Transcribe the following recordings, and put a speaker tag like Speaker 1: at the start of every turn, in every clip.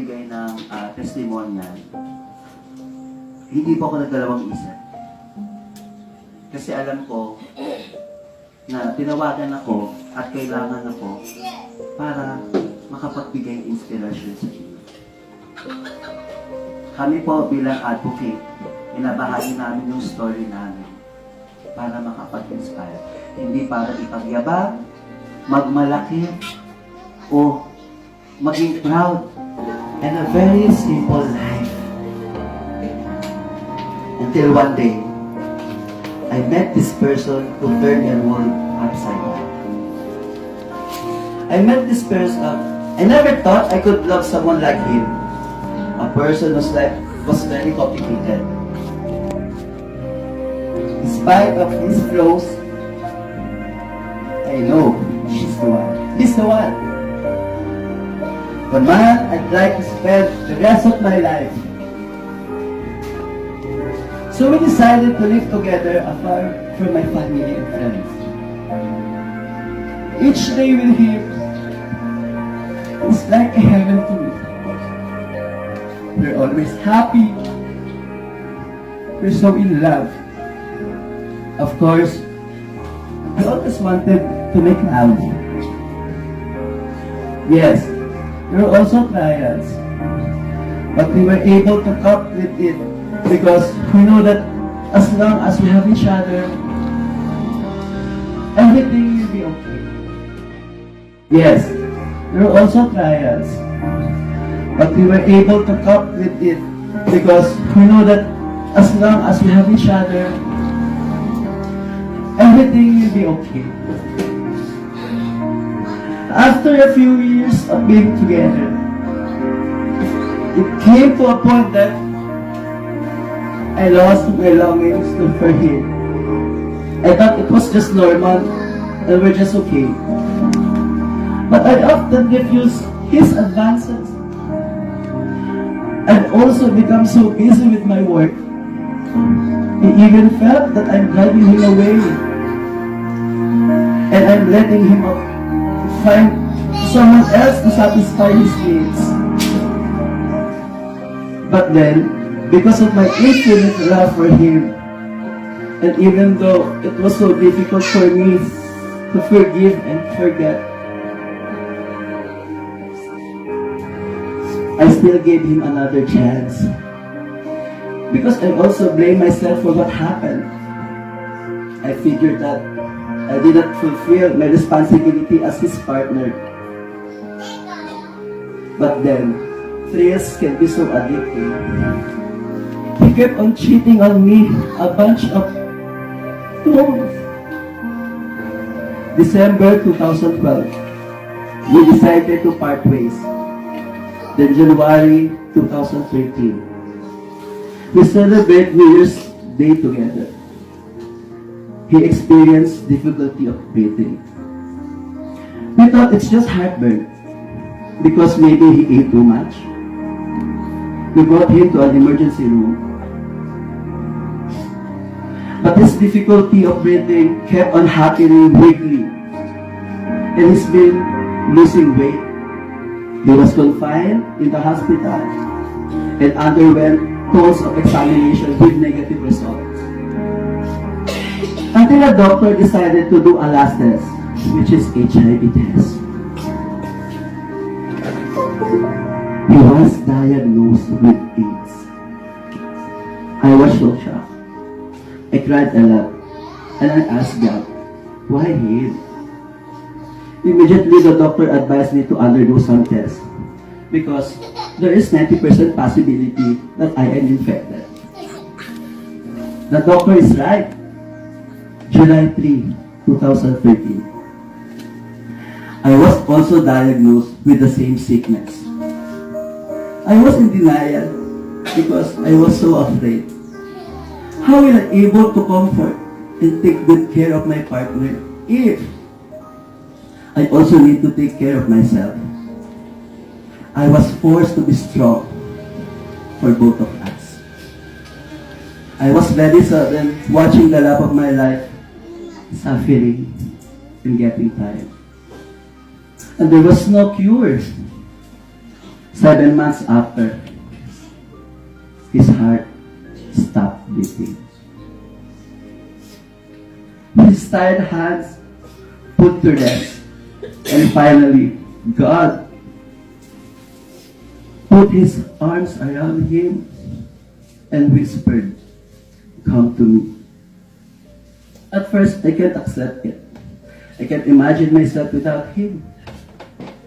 Speaker 1: magbigay ng testimonial, hindi po ako nagdalawang isip. Kasi alam ko na tinawagan ako at kailangan ako para makapagbigay inspirasyon sa inyo. Kami po bilang advocate, binabahagi namin yung story namin para makapag-inspire. Hindi para ipagyabang, magmalaki, o maging proud, and a very simple life. Until one day, I met this person who turned their world upside down. I met this person. I never thought I could love someone like him. A person whose life was very complicated. In spite of his flaws, I know she's the one. He's the one. The man I'd like to spend the rest of my life. So we decided to live together afar from my family and friends. Each day with him is like a heaven to me. We're always happy. We're so in love. Of course, we always wanted to make love. Yes, there were also trials, but we were able to cope with it because we know that as long as we have each other, everything will be okay. Yes, there were also trials, but we were able to cope with it because we know that as long as we have each other, everything will be okay. After a few years of being together, it came to a point that I lost my longings for him. I thought it was just normal and we're just okay. But I often refuse his advances. I've also become so busy with my work. He even felt that I'm driving him away. And I'm letting him find someone else to satisfy his needs. But then, because of my infinite love for him, and even though it was so difficult for me to forgive and forget, I still gave him another chance. Because I also blame myself for what happened. I figured that I didn't fulfill my responsibility as his partner. But then, thrills can be so addictive. He kept on cheating on me a bunch of times. December 2012, we decided to part ways. Then January 2013, we celebrate New Year's Day together. He experienced difficulty of breathing. We thought it's just heartburn because maybe he ate too much. We brought him to an emergency room. But this difficulty of breathing kept on happening weekly. And he's been losing weight. He was confined in the hospital and underwent tons of examination with negative results. Until a doctor decided to do a last test, which is HIV test. He was diagnosed with AIDS. I was so shocked. I cried a lot, and I asked God, why him? Immediately, the doctor advised me to undergo some tests because there is 90% possibility that I am infected. The doctor is right. July 3, 2013. I was also diagnosed with the same sickness. I was in denial because I was so afraid. How will I be able to comfort and take good care of my partner if I also need to take care of myself? I was forced to be strong for both of us. I was very sudden watching the love of my life suffering and getting tired. And there was no cure. 7 months after, his heart stopped beating. His tired hands put to rest, and finally, God put his arms around him and whispered, "Come to me." At first, I can't accept it. I can't imagine myself without him.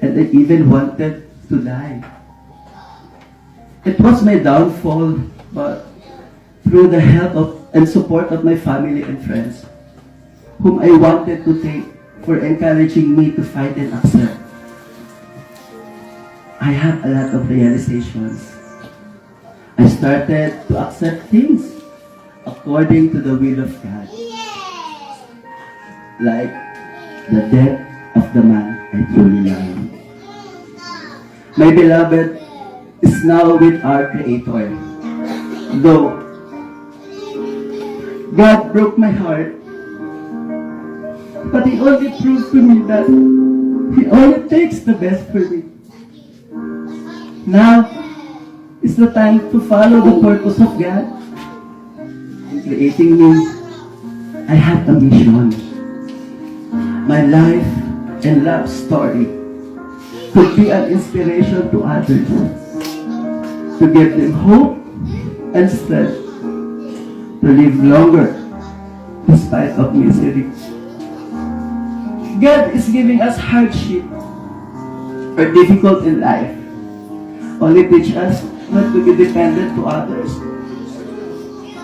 Speaker 1: And I even wanted to die. It was my downfall, but through the help of and support of my family and friends, whom I wanted to thank for encouraging me to fight and accept, I have a lot of realizations. I started to accept things according to the will of God. Like the death of the man I truly love. My beloved is now with our Creator. Though God broke my heart, but He only proved to me that He only takes the best for me. Now is the time to follow the purpose of God in creating me. I have a mission. My life and love story could be an inspiration to others, to give them hope and strength to live longer despite of misery. God is giving us hardship or difficult in life, only teach us not to be dependent to others,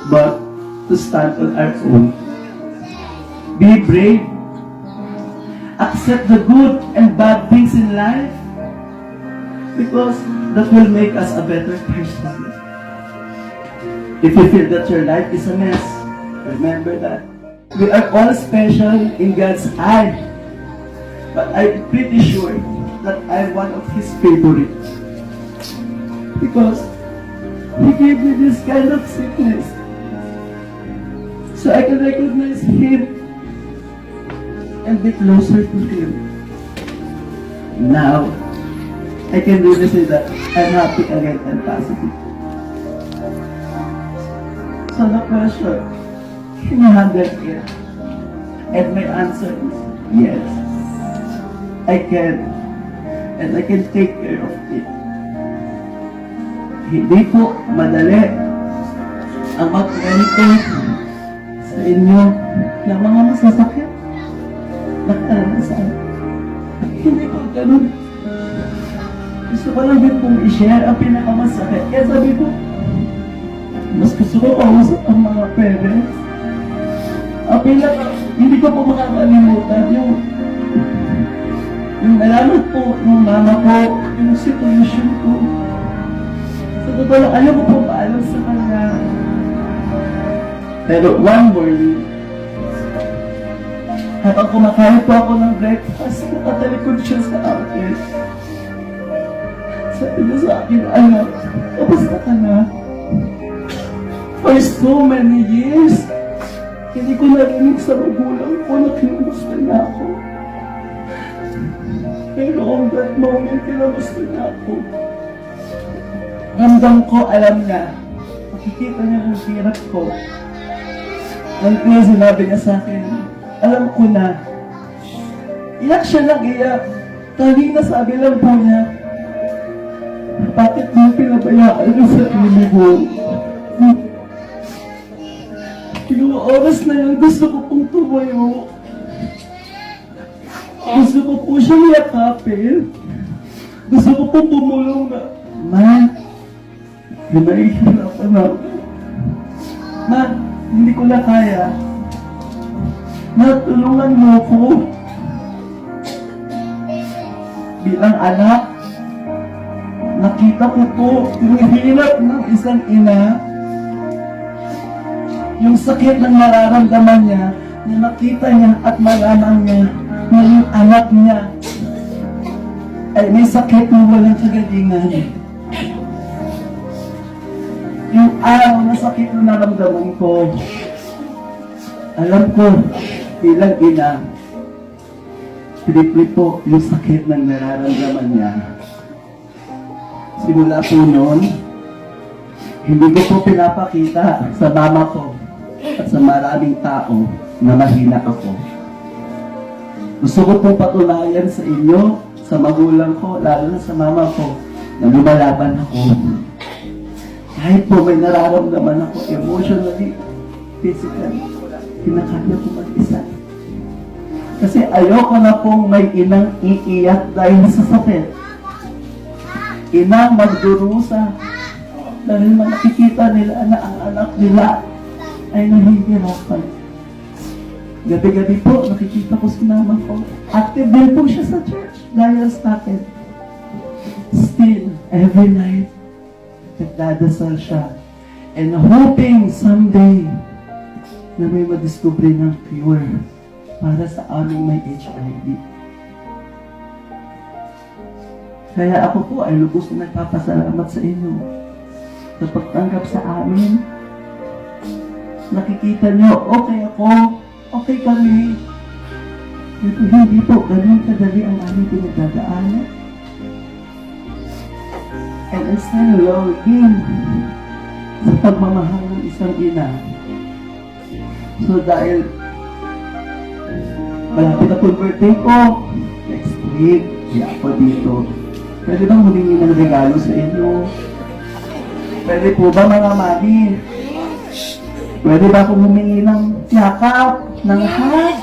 Speaker 1: but to stand on our own. Be brave. Accept the good and bad things in life, because that will make us a better person. If you feel that your life is a mess, remember that we are all special in God's eye. But I'm pretty sure that I'm one of His favorites, because He gave me this kind of sickness so I can recognize Him and be closer to Him. Now, I can really say that I'm happy again and positive. So the question, can you handle it? And my answer is yes. I can. And I can take care of it. Hindi po madali ang magkwento sa inyo ng mga masasakit na karanasan. Hindi ko ganun. Gusto ko lang din pong i-share ang pinakamasakit. Kaya sabi ko, mas gusto ko kausap ang mga parents. Ang hindi ko po makakalimutan yung nalaman po ng mama ko, yung situation ko. Sa totoo lang, ayaw ko po paalam sa kanya. Pero one morning, habang kumakain po ako ng breakfast, nakatalikod siya sa akin. Sabi niya sa akin, anak, kamusta ka na? For so many years, hindi ko narinig sa magulang ko na kinamusta niya ako. Pero on that moment, kinamusta niya ako. Ramdam ko, alam niya. Makikita niya ang hirap ko. Nang kaya sinabi niya sa akin, alam ko na. Iyak siya lang iyak. Kanina sabi lang po niya, bakit mo pinabayaan yung sarili mo? Yung oras na yun, gusto ko pong tumayo. Gusto ko po siyang yakapin. Gusto ko pong bumulong na, Ma, nahihirapan ako. Ma, hindi ko na kaya. Ma, tulungan mo ko. Bilang anak, nakita ko po yung hirap ng isang ina, yung sakit ng nararamdaman niya, na makita niya at malaman niya na yung anak niya ay may sakit na walang kagalingan. Yung araw na sakit na naramdaman ko, alam ko, bilang ina, triple po yung sakit ng nararamdaman niya. Simula po noon, hindi ko po pinapakita sa mama ko at sa maraming tao na mahina ako. Gusto ko pong patunayan sa inyo, sa magulang ko, lalo na sa mama ko, na lumalaban ako. Kahit po may nararamdaman ako emotionally, physically, kinakaya ko mag-isa. Kasi ayoko na pong may inang iiyak dahil sa sakit. Inang magdurusa dahil nakikita nila na ang anak nila ay nahihirapan. Gabi-gabi po, nakikita ko si mama ko. Active din po siya sa church dahil sa akin. Still, every night, nagdadasal siya. And hoping someday na may madiscover ng cure para sa aming may HIV. Kaya ako po ay lubos na nagpapasalamat sa inyo sa pagtanggap sa amin. Nakikita nyo, okay ako, okay kami. Pero hindi po, ganun kadali ang aming pinagdadaanan. And I'm still longing sa pagmamahal ng isang ina. So dahil malapit na po yung birthday ko, next week, ako dito. Pwede bang humingi ng regalo sa inyo? Pwede po ba mga mami? Pwede ba akong humingi ng yakap, ng hug?